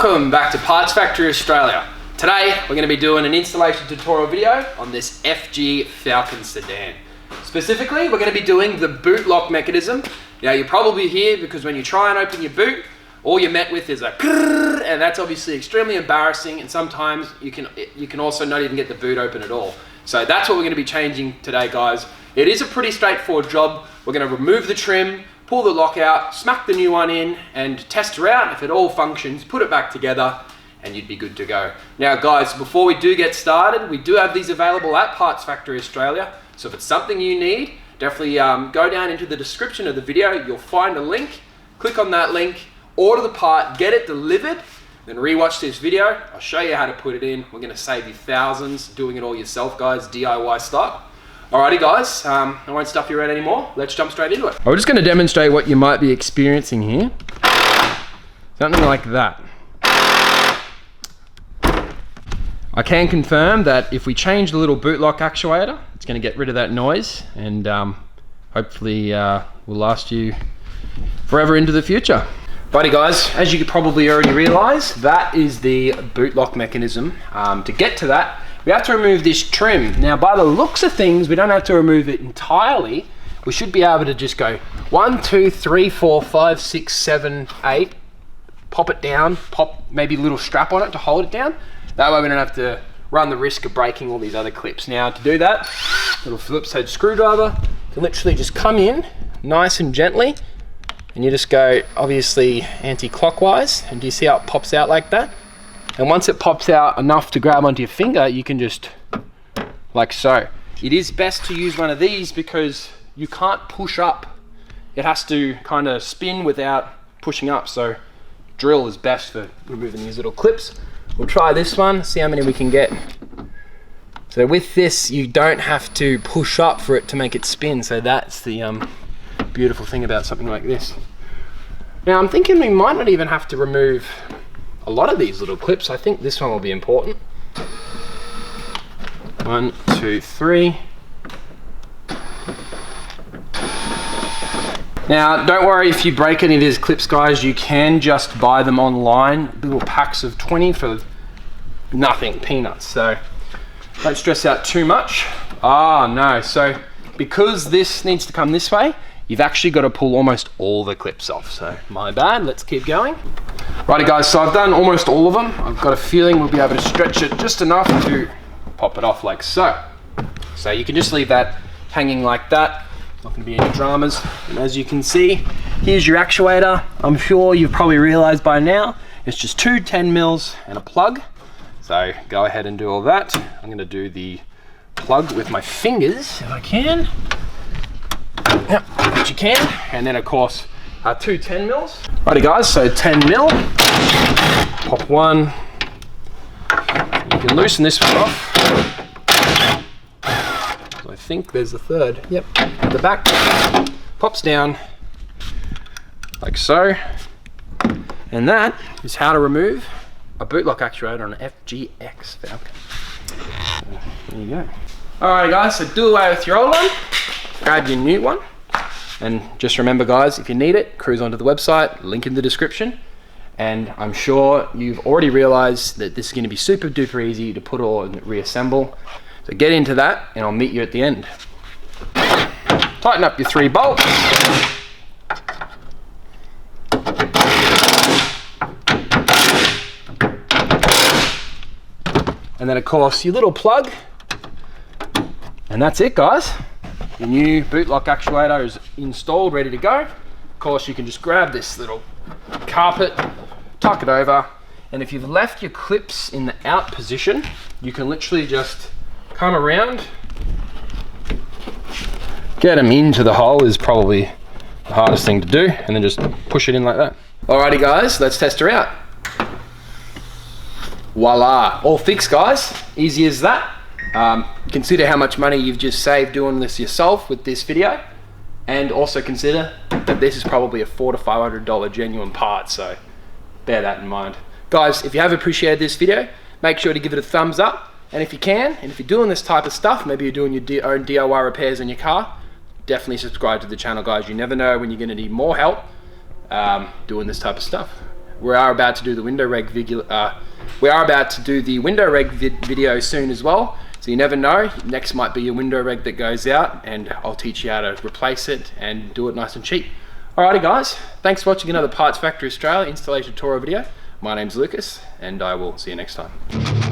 Welcome back to Parts Factory Australia. Today we're going to be doing an installation tutorial video on this FG Falcon sedan. Specifically, we're going to be doing the boot lock mechanism. Now you're probably here because when you try and open your boot, all you're met with is a grrr, and that's obviously extremely embarrassing, and sometimes you can also not even get the boot open at all. So that's what we're going to be changing today, guys. It is a pretty straightforward job. We're going to remove the trim, pull the lock out, smack the new one in, and test her out. If it all functions, put it back together, and you'd be good to go. Now guys, before we do get started, we do have these available at Parts Factory Australia. So if it's something you need, definitely go down into the description of the video. You'll find a link, click on that link, order the part, get it delivered, then rewatch this video. I'll show you how to put it in. We're gonna save you thousands doing it all yourself, guys, DIY style. Alrighty guys, I won't stuff you around anymore. Let's jump straight into it. I'm just going to demonstrate what you might be experiencing here. Something like that. I can confirm that if we change the little boot lock actuator, it's going to get rid of that noise and hopefully will last you forever into the future. Righty guys, as you could probably already realize, that is the boot lock mechanism. To get to that, we have to remove this trim. Now, by the looks of things, we don't have to remove it entirely. We should be able to just go 1, 2, 3, 4, 5, 6, 7, 8, pop it down, pop maybe a little strap on it to hold it down. That way we don't have to run the risk of breaking all these other clips. Now, to do that, little Phillips head screwdriver can literally just come in nice and gently, and you just go, obviously, anti-clockwise, and do you see how it pops out like that? And once it pops out enough to grab onto your finger, you can just, like so. It is best to use one of these because you can't push up. It has to kind of spin without pushing up, so drill is best for removing these little clips. We'll try this one, see how many we can get. So with this, you don't have to push up for it to make it spin, so that's the beautiful thing about something like this. Now I'm thinking we might not even have to remove a lot of these little clips. I think this one will be important. 1, 2, 3. Now, don't worry if you break any of these clips, guys. You can just buy them online, little packs of 20 for nothing, peanuts. So don't stress out too much. Ah, no. So because this needs to come this way, you've actually got to pull almost all the clips off. So my bad, let's keep going. Righty guys, so I've done almost all of them. I've got a feeling we'll be able to stretch it just enough to pop it off like so. So you can just leave that hanging like that. Not gonna be any dramas. And as you can see, here's your actuator. I'm sure you've probably realized by now, it's just two 10 mils and a plug. So go ahead and do all that. I'm gonna do the plug with my fingers if I can. Yep, but you can. And then of course, two 10 mils. Righty guys, so 10 mil. Pop one. You can loosen this one off. So I think there's a third. Yep, at the back. Pops down like so. And that is how to remove a boot lock actuator on an FGX Falcon. So there you go. Alright guys, so do away with your old one. Grab your new one. And just remember guys, if you need it, cruise onto the website, link in the description. And I'm sure you've already realized that this is going to be super duper easy to put all and reassemble. So get into that and I'll meet you at the end. Tighten up your 3 bolts. And then of course your little plug. And that's it guys. Your new boot lock actuator is installed, ready to go. Of course, you can just grab this little carpet, tuck it over, and if you've left your clips in the out position, you can literally just come around. Get them into the hole is probably the hardest thing to do, and then just push it in like that. Alrighty guys, let's test her out. Voila, all fixed guys, easy as that. Consider how much money you've just saved doing this yourself with this video, and also consider that this is probably a $400 to $500 genuine part, so bear that in mind. Guys, if you have appreciated this video, make sure to give it a thumbs up, and if you can, and if you're doing this type of stuff, maybe you're doing your own DIY repairs in your car, definitely subscribe to the channel guys. You never know when you're going to need more help doing this type of stuff. we are about to do the window reg video. We are about to do the window reg video soon as well. So you never know. Next might be a window reg that goes out, and I'll teach you how to replace it and do it nice and cheap. Alrighty guys, thanks for watching another Parts Factory Australia installation tutorial video. My name's Lucas, and I will see you next time.